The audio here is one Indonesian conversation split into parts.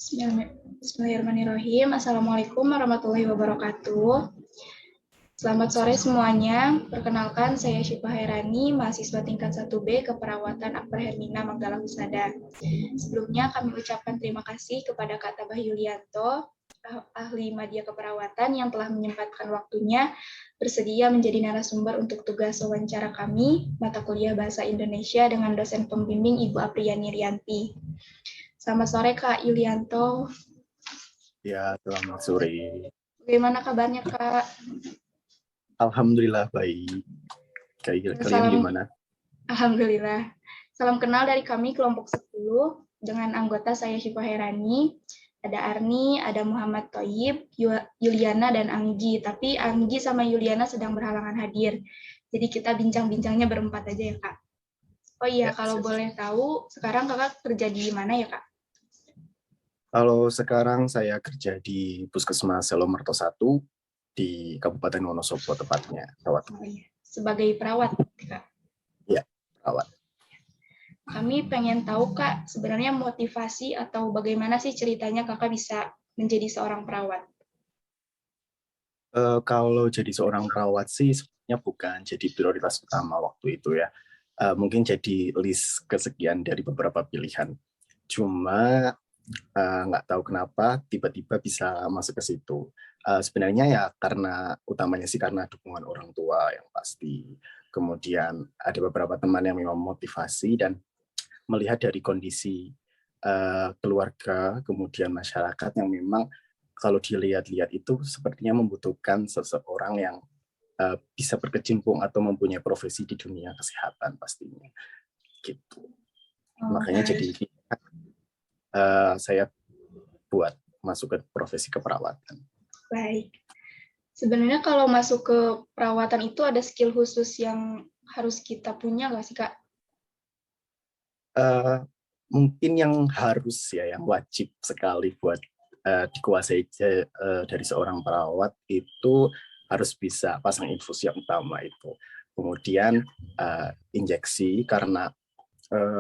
Bismillahirrahmanirrahim. Assalamualaikum warahmatullahi wabarakatuh. Selamat sore semuanya. Perkenalkan, saya Syifa Hairani, mahasiswa tingkat 1B Keperawatan Akbar Hermina Manggala Husada. Sebelumnya kami ucapkan terima kasih kepada Kak Tabah Yulianto, ahli media keperawatan yang telah menyempatkan waktunya bersedia menjadi narasumber untuk tugas wawancara kami, mata kuliah Bahasa Indonesia dengan dosen pembimbing Ibu Apriyani Rianti. Selamat sore Kak Yulianto. Ya, selamat sore. Bagaimana kabarnya Kak? Alhamdulillah baik. Kalian gimana? Alhamdulillah. Salam kenal dari kami kelompok 10 dengan anggota saya Syifa Hairani. Ada Arni, ada Muhammad Thoyib, Yuliana, dan Anggi. Tapi Anggi sama Yuliana sedang berhalangan hadir. Jadi kita bincang-bincangnya berempat aja ya Kak. Oh iya, kalau boleh tahu, sekarang Kakak kerja di mana ya Kak? Kalau sekarang saya kerja di Puskesmas Selomerto 1 di Kabupaten Wonosobo tepatnya, Jawa Tengah. Oh iya. Sebagai perawat, Kak? Ya, perawat. Kami pengen tahu, Kak, sebenarnya motivasi atau bagaimana sih ceritanya Kakak bisa menjadi seorang perawat? Kalau jadi seorang perawat sih sebenarnya bukan jadi prioritas utama waktu itu ya. Mungkin jadi list kesekian dari beberapa pilihan. Cuma nggak tahu kenapa tiba-tiba bisa masuk ke situ. Sebenarnya ya utamanya sih karena dukungan orang tua yang pasti. Kemudian ada beberapa teman yang memang motivasi dan melihat dari kondisi keluarga, kemudian masyarakat yang memang kalau dilihat-lihat itu sepertinya membutuhkan seseorang yang bisa berkecimpung atau mempunyai profesi di dunia kesehatan pastinya. Gitu. Makanya jadi saya buat masuk ke profesi keperawatan. Baik. Sebenarnya kalau masuk ke perawatan itu ada skill khusus yang harus kita punya nggak sih, Kak? Mungkin yang harus ya, yang wajib sekali buat dikuasai dari seorang perawat itu harus bisa pasang infus yang utama itu. Kemudian injeksi, karena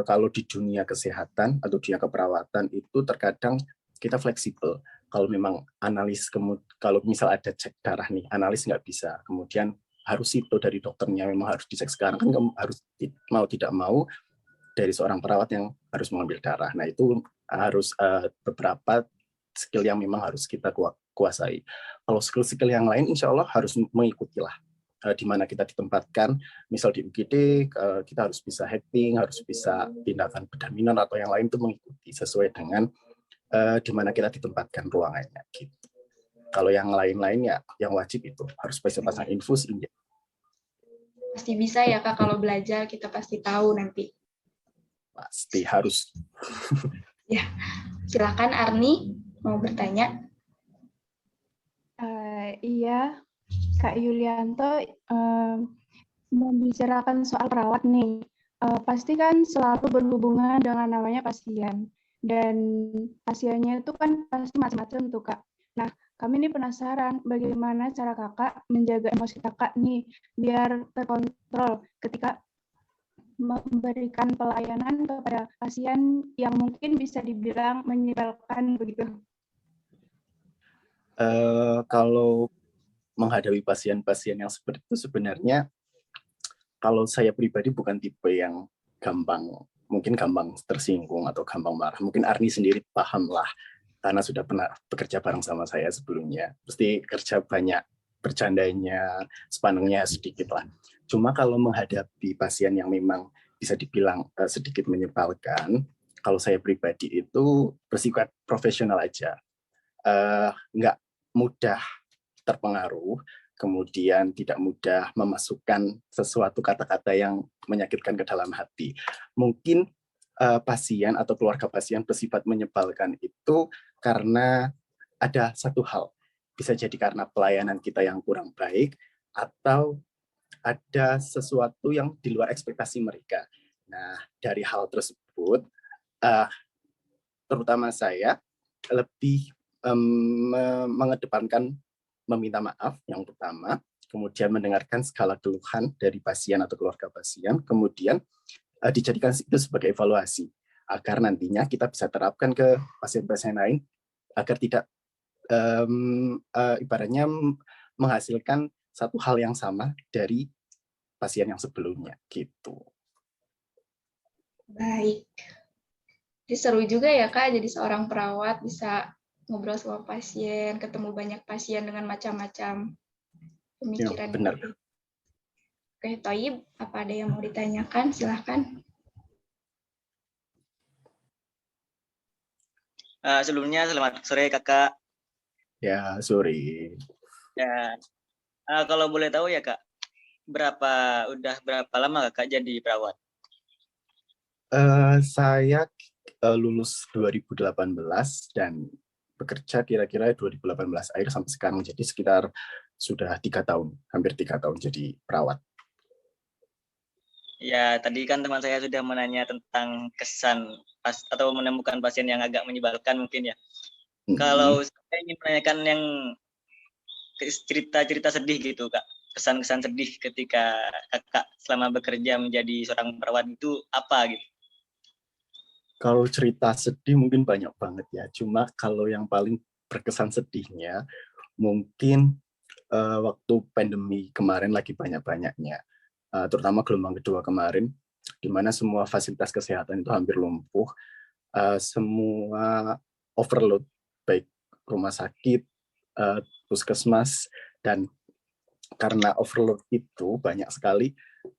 kalau di dunia kesehatan atau dunia keperawatan itu terkadang kita fleksibel. Kalau memang kalau misal ada cek darah nih, analis nggak bisa. Kemudian harus itu dari dokternya memang harus dicek sekarang, kan harus mau tidak mau dari seorang perawat yang harus mengambil darah. Nah itu harus beberapa skill yang memang harus kita kuasai. Kalau skill-skill yang lain insya Allah harus mengikutilah di mana kita ditempatkan, misal di UGD kita harus bisa hacking, harus bisa tindakan bedah minor atau yang lain itu mengikuti sesuai dengan di mana kita ditempatkan ruangannya. Gitu. Kalau yang lain-lain ya yang wajib itu harus bisa pasang infus. Pasti bisa ya Kak, kalau belajar kita pasti tahu nanti. Pasti harus. Ya, silakan Arni mau bertanya. Iya, Kak Yulianto, membicarakan soal perawat nih, pasti kan selalu berhubungan dengan namanya pasien. Dan pasiennya itu kan pasti macam-macam tuh, Kak. Nah, kami ini penasaran bagaimana cara Kakak menjaga emosi Kakak nih, biar terkontrol ketika memberikan pelayanan kepada pasien yang mungkin bisa dibilang menyebalkan begitu. Kalau menghadapi pasien-pasien yang seperti itu sebenarnya kalau saya pribadi bukan tipe yang mungkin gampang tersinggung atau gampang marah. Mungkin Arni sendiri paham lah, karena sudah pernah bekerja bareng sama saya sebelumnya. Pasti kerja banyak, bercandanya, sepanengnya sedikit lah. Cuma kalau menghadapi pasien yang memang bisa dibilang sedikit menyebalkan, kalau saya pribadi itu bersifat profesional aja. Nggak mudah terpengaruh, kemudian tidak mudah memasukkan sesuatu kata-kata yang menyakitkan ke dalam hati. Mungkin pasien atau keluarga pasien bersifat menyebalkan itu karena ada satu hal. Bisa jadi karena pelayanan kita yang kurang baik, atau ada sesuatu yang di luar ekspektasi mereka. Nah, dari hal tersebut, terutama saya lebih mengedepankan meminta maaf yang pertama, kemudian mendengarkan segala keluhan dari pasien atau keluarga pasien, kemudian dijadikan itu sebagai evaluasi. agar nantinya kita bisa terapkan ke pasien-pasien lain agar tidak ibaratnya menghasilkan satu hal yang sama dari pasien yang sebelumnya gitu. Baik. Jadi seru juga ya Kak, jadi seorang perawat bisa ngobrol sama pasien, ketemu banyak pasien dengan macam-macam Ya, pemikiran. benar. Oke, Toyib, apa ada yang mau ditanyakan? Silahkan. Sebelumnya selamat sore Kakak. Ya, sorry. Ya, kalau boleh tahu ya Kak, udah berapa lama Kakak jadi perawat? Saya lulus 2018 dan bekerja kira-kira 2018 akhir sampai sekarang, jadi sekitar sudah 3 tahun, hampir 3 tahun jadi perawat. Ya, tadi kan teman saya sudah menanya tentang kesan atau menemukan pasien yang agak menyebalkan mungkin ya. Kalau saya ingin menanyakan yang cerita-cerita sedih gitu Kak, kesan-kesan sedih ketika Kakak selama bekerja menjadi seorang perawat itu apa gitu? Kalau cerita sedih mungkin banyak banget ya, cuma kalau yang paling berkesan sedihnya mungkin waktu pandemi kemarin lagi banyak-banyaknya, terutama gelombang kedua kemarin, di mana semua fasilitas kesehatan itu hampir lumpuh, semua overload, baik rumah sakit, puskesmas, dan karena overload itu banyak sekali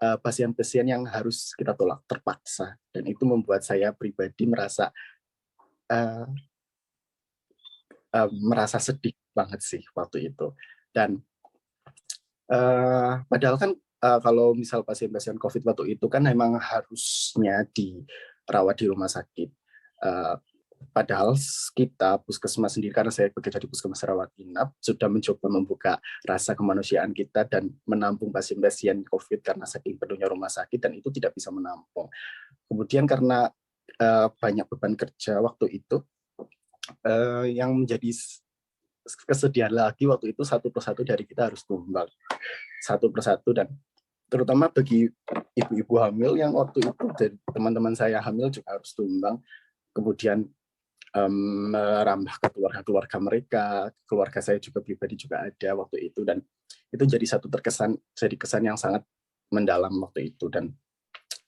pasien-pasien yang harus kita tolak terpaksa, dan itu membuat saya pribadi merasa sedih banget sih waktu itu. Dan padahal kan kalau misal pasien-pasien COVID waktu itu kan memang harusnya dirawat di rumah sakit. Padahal kita puskesmas sendiri, karena saya bekerja di puskesmas rawat inap, sudah mencoba membuka rasa kemanusiaan kita dan menampung pasien-pasien COVID karena saking penuhnya rumah sakit, dan itu tidak bisa menampung. Kemudian karena banyak beban kerja waktu itu, yang menjadi kesedihan lagi waktu itu, satu persatu dari kita harus tumbang, satu persatu, dan terutama bagi ibu-ibu hamil yang waktu itu, dan teman-teman saya hamil juga harus tumbang, kemudian merambah ke keluarga-keluarga mereka, keluarga saya juga pribadi juga ada waktu itu, dan itu jadi jadi kesan yang sangat mendalam waktu itu, dan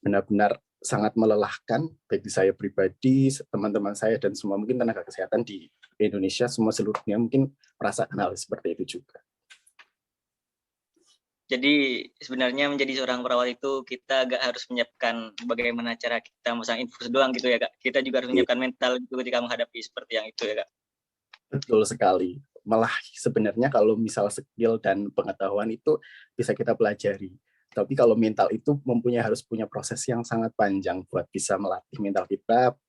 benar-benar sangat melelahkan bagi saya pribadi, teman-teman saya, dan semua mungkin tenaga kesehatan di Indonesia, semua seluruhnya mungkin merasakan hal seperti itu juga. Jadi sebenarnya menjadi seorang perawat itu kita agak harus menyiapkan bagaimana cara kita memasang infus doang gitu ya Kak. Kita juga harus menyiapkan mental itu ketika menghadapi seperti yang itu ya Kak. Betul sekali. Malah sebenarnya kalau misal skill dan pengetahuan itu bisa kita pelajari. Tapi kalau mental itu harus punya proses yang sangat panjang buat bisa melatih mental kita,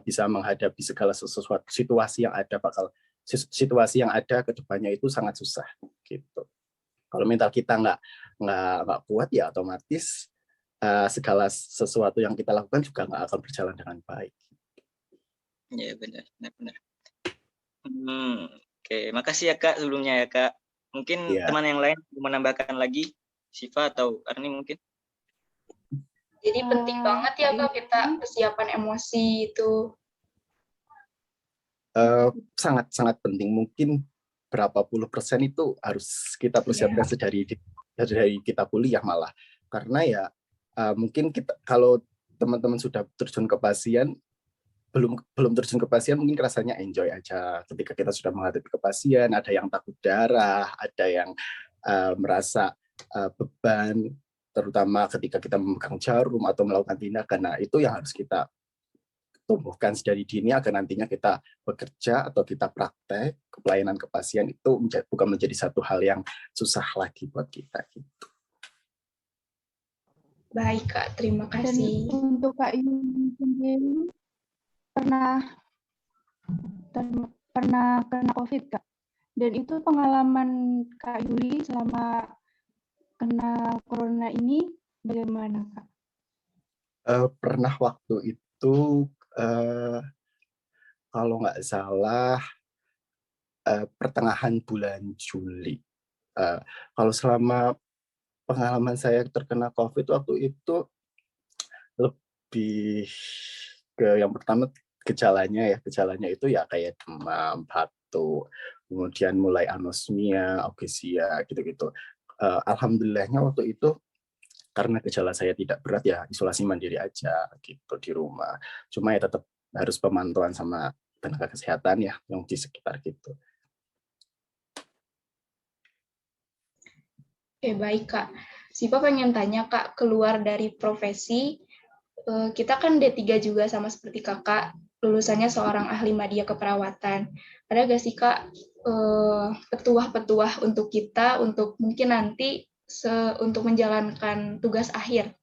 bisa menghadapi segala sesuatu situasi yang ada ke depannya itu sangat susah gitu. Kalau mental kita nggak kuat, ya otomatis segala sesuatu yang kita lakukan juga nggak akan berjalan dengan baik. Iya benar. Oke, makasih ya Kak sebelumnya ya Kak. Mungkin teman yang lain mau menambahkan lagi, Siva atau Arni mungkin. Jadi penting banget ya Kak kita persiapan emosi itu. Sangat penting. Mungkin berapa puluh persen itu harus kita persiapkan dari kita kuliah malah, karena ya mungkin kita, kalau teman-teman sudah terjun ke pasien, belum terjun ke pasien mungkin rasanya enjoy aja. Ketika kita sudah menghadapi ke pasien, ada yang takut darah, ada yang merasa beban, terutama ketika kita memegang jarum atau melakukan tindakan. Nah, itu yang harus kita tumbuhkan sedari dini agar nantinya kita bekerja atau kita praktek pelayanan ke pasien itu bukan menjadi satu hal yang susah lagi buat kita gitu. Baik Kak, terima kasih. Dan untuk Kak Yuli sendiri pernah kena COVID Kak. Dan itu pengalaman Kak Yuli selama kena corona ini bagaimana Kak? Pernah waktu itu kalau nggak salah pertengahan bulan Juli. Kalau selama pengalaman saya terkena COVID waktu itu lebih yang pertama gejalanya itu ya kayak demam, batuk, kemudian mulai anosmia, augesia gitu-gitu. Alhamdulillahnya waktu itu karena gejala saya tidak berat ya isolasi mandiri aja gitu di rumah. Cuma ya tetap harus pemantauan sama tenaga kesehatan ya yang di sekitar gitu. Oke, baik Kak. Sipa pengen tanya Kak, keluar dari profesi, kita kan D3 juga sama seperti Kakak, lulusannya seorang ahli media keperawatan. Ada gak sih Kak petuah-petuah untuk kita, untuk mungkin nanti untuk menjalankan tugas akhir?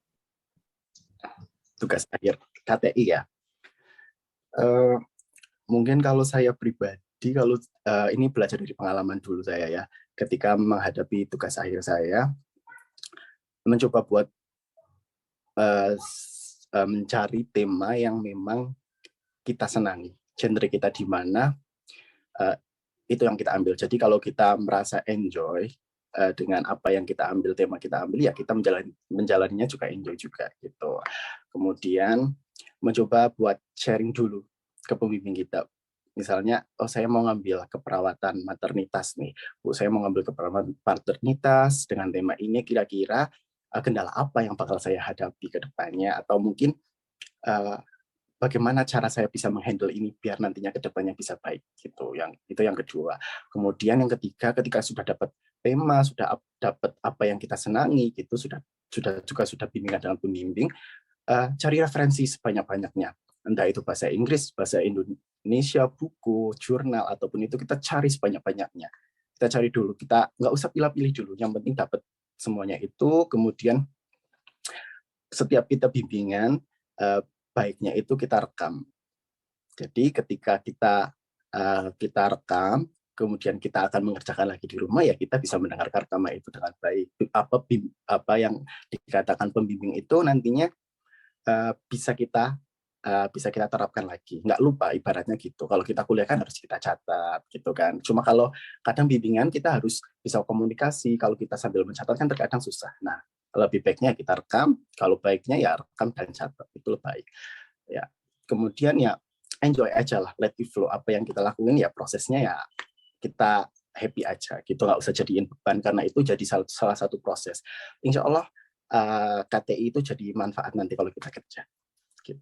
Tugas akhir KTI ya. Mungkin kalau saya pribadi, kalau ini belajar dari pengalaman dulu saya ya, ketika menghadapi tugas akhir saya, mencoba buat mencari tema yang memang kita senangi, genre kita di mana, itu yang kita ambil. Jadi kalau kita merasa enjoy dengan apa yang kita ambil, tema kita ambil, ya kita menjalaninya juga enjoy juga gitu. Kemudian mencoba buat sharing dulu ke pembimbing kita. Misalnya, saya mau ngambil keperawatan maternitas nih, Bu, saya mau ngambil keperawatan maternitas dengan tema ini, kira-kira kendala apa yang bakal saya hadapi ke depannya, atau mungkin bagaimana cara saya bisa menghandle ini biar nantinya ke depannya bisa baik gitu. Itu yang kedua. Kemudian yang ketiga, ketika sudah dapat tema, sudah dapat apa yang kita senangi gitu, sudah bimbingan dengan pembimbing, cari referensi sebanyak-banyaknya. Entah itu bahasa Inggris, bahasa Indonesia, buku, jurnal, ataupun itu kita cari sebanyak-banyaknya. Kita cari dulu, kita nggak usah pilih-pilih dulu, yang penting dapat semuanya itu. Kemudian setiap kita bimbingan, baiknya itu kita rekam. Jadi ketika kita rekam, kemudian kita akan mengerjakan lagi di rumah, ya kita bisa mendengarkan rekaman itu dengan baik. Apa yang dikatakan pembimbing itu nantinya bisa kita terapkan lagi, nggak lupa ibaratnya gitu. Kalau kita kuliah kan harus kita catat gitu kan. Cuma kalau kadang bimbingan kita harus bisa komunikasi, kalau kita sambil mencatat kan terkadang susah. Nah, lebih baiknya kita rekam, kalau baiknya ya rekam dan catat, itu lebih baik. Ya, kemudian ya enjoy aja lah, let it flow. Apa yang kita lakuin ya prosesnya ya kita happy aja gitu, nggak usah jadiin beban karena itu jadi salah satu proses. Insya Allah KTI itu jadi manfaat nanti kalau kita kerja. Gitu.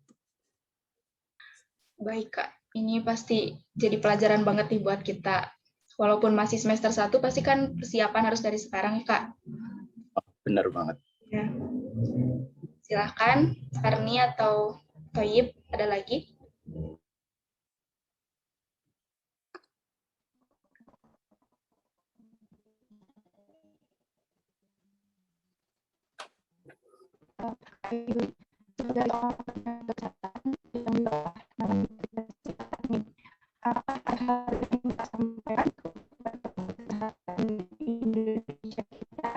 Baik Kak, ini pasti jadi pelajaran banget nih buat kita. Walaupun masih semester 1, pasti kan persiapan harus dari sekarang ya Kak. Benar banget. Ya. Silahkan, Arni atau Toyib, ada lagi? Sebagai orang kesehatan yang di bawah naungan kesehatan ini, apa hal yang kita sampaikan kepada kesehatan di Indonesia kita,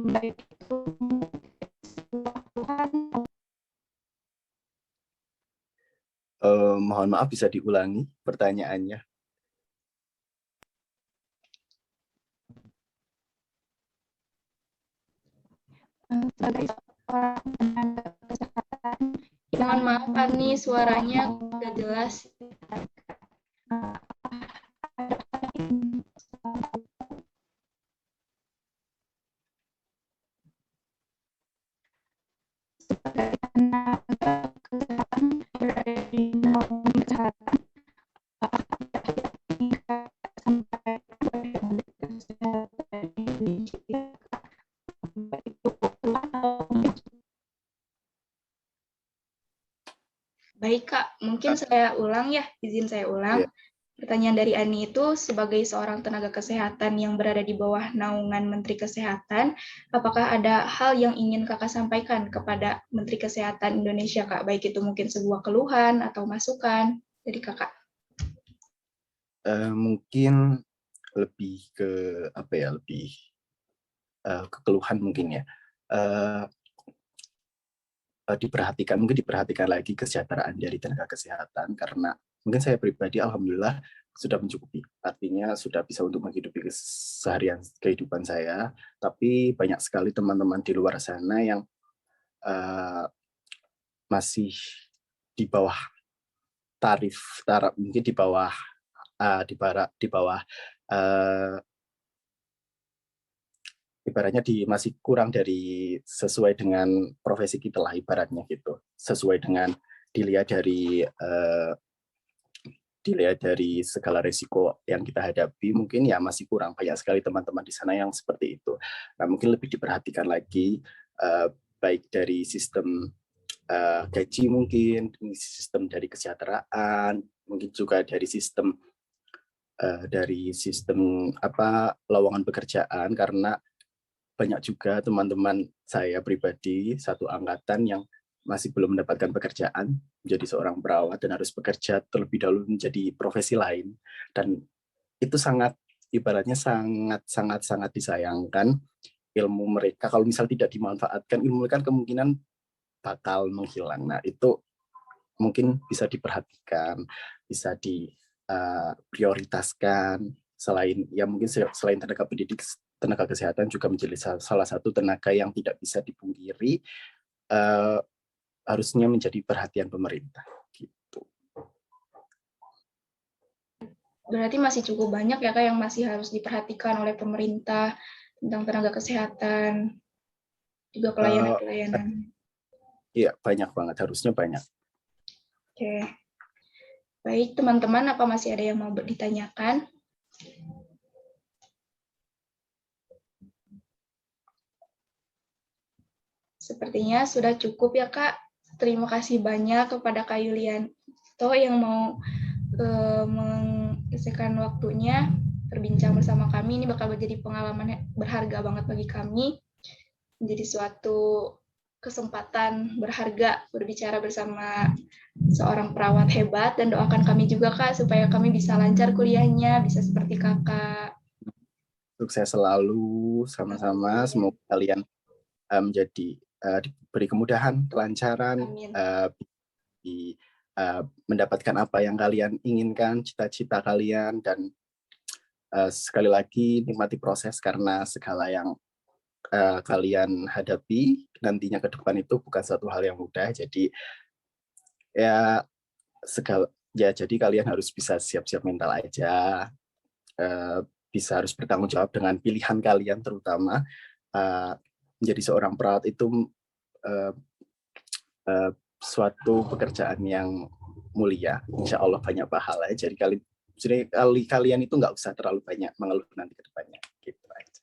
baik itu Tuhan. Mohon maaf, bisa diulangi pertanyaannya. Sebagai seorang tenaga kesehatan, mohon maaf Arni, suaranya nggak jelas. Sebagai tenaga kesehatan berada di naungan kesehatan, sampai kesehatan Indonesia, Baik Kak, mungkin saya ulang ya, izin saya ulang. Pertanyaan dari Ani itu, sebagai seorang tenaga kesehatan yang berada di bawah naungan Menteri Kesehatan, apakah ada hal yang ingin Kakak sampaikan kepada Menteri Kesehatan Indonesia, Kak? Baik itu mungkin sebuah keluhan atau masukan dari Kakak. Mungkin lebih ke apa ya, lebih ke keluhan mungkin ya. Diperhatikan lagi kesejahteraan dari tenaga kesehatan, karena mungkin saya pribadi alhamdulillah sudah mencukupi, artinya sudah bisa untuk menghidupi keseharian kehidupan saya, tapi banyak sekali teman-teman di luar sana yang masih di bawah taraf mungkin di bawah ibaratnya masih kurang dari sesuai dengan profesi kita lah ibaratnya gitu, sesuai dengan dilihat dari segala resiko yang kita hadapi, mungkin ya masih kurang banyak sekali teman-teman di sana yang seperti itu. Nah, mungkin lebih diperhatikan lagi baik dari sistem gaji, mungkin sistem dari kesejahteraan, mungkin juga dari sistem lowongan pekerjaan, karena banyak juga teman-teman saya pribadi satu angkatan yang masih belum mendapatkan pekerjaan menjadi seorang perawat dan harus bekerja terlebih dahulu menjadi profesi lain, dan itu ibaratnya sangat disayangkan. Ilmu mereka kalau misal tidak dimanfaatkan, ilmu mereka kemungkinan bakal menghilang. Nah, itu mungkin bisa diperhatikan, bisa diprioritaskan. Selain tenaga pendidik, tenaga kesehatan juga menjadi salah satu tenaga yang tidak bisa dipungkiri harusnya menjadi perhatian pemerintah. Gitu. Berarti masih cukup banyak ya Kak yang masih harus diperhatikan oleh pemerintah tentang tenaga kesehatan, juga pelayanan-pelayanan. Iya, banyak banget, harusnya banyak. Oke. Baik, teman-teman, apa masih ada yang mau ditanyakan? Sepertinya sudah cukup ya Kak. Terima kasih banyak kepada Kak Yulianto yang mau mengisikan waktunya berbincang bersama kami. Ini bakal menjadi pengalaman berharga banget bagi kami. Menjadi suatu kesempatan berharga berbicara bersama seorang perawat hebat, dan doakan kami juga Kak supaya kami bisa lancar kuliahnya, bisa seperti Kakak. Sukses selalu sama-sama. Semoga kalian diberi kemudahan, kelancaran, mendapatkan apa yang kalian inginkan, cita-cita kalian, dan sekali lagi nikmati proses, karena segala yang kalian hadapi nantinya ke depan itu bukan satu hal yang mudah. Jadi jadi kalian harus bisa siap-siap mental aja, bisa harus bertanggung jawab dengan pilihan kalian, terutama menjadi seorang perawat itu suatu pekerjaan yang mulia, insya Allah banyak pahala. Jadi kalian itu nggak usah terlalu banyak mengeluh nanti ke depannya. Gitu aja.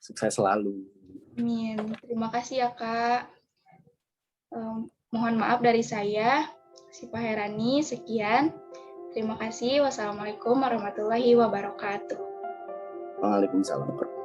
Sukses selalu. Amin. Terima kasih ya Kak. Mohon maaf dari saya, Syifa Herani. Sekian. Terima kasih. Wassalamualaikum warahmatullahi wabarakatuh. Waalaikumsalam.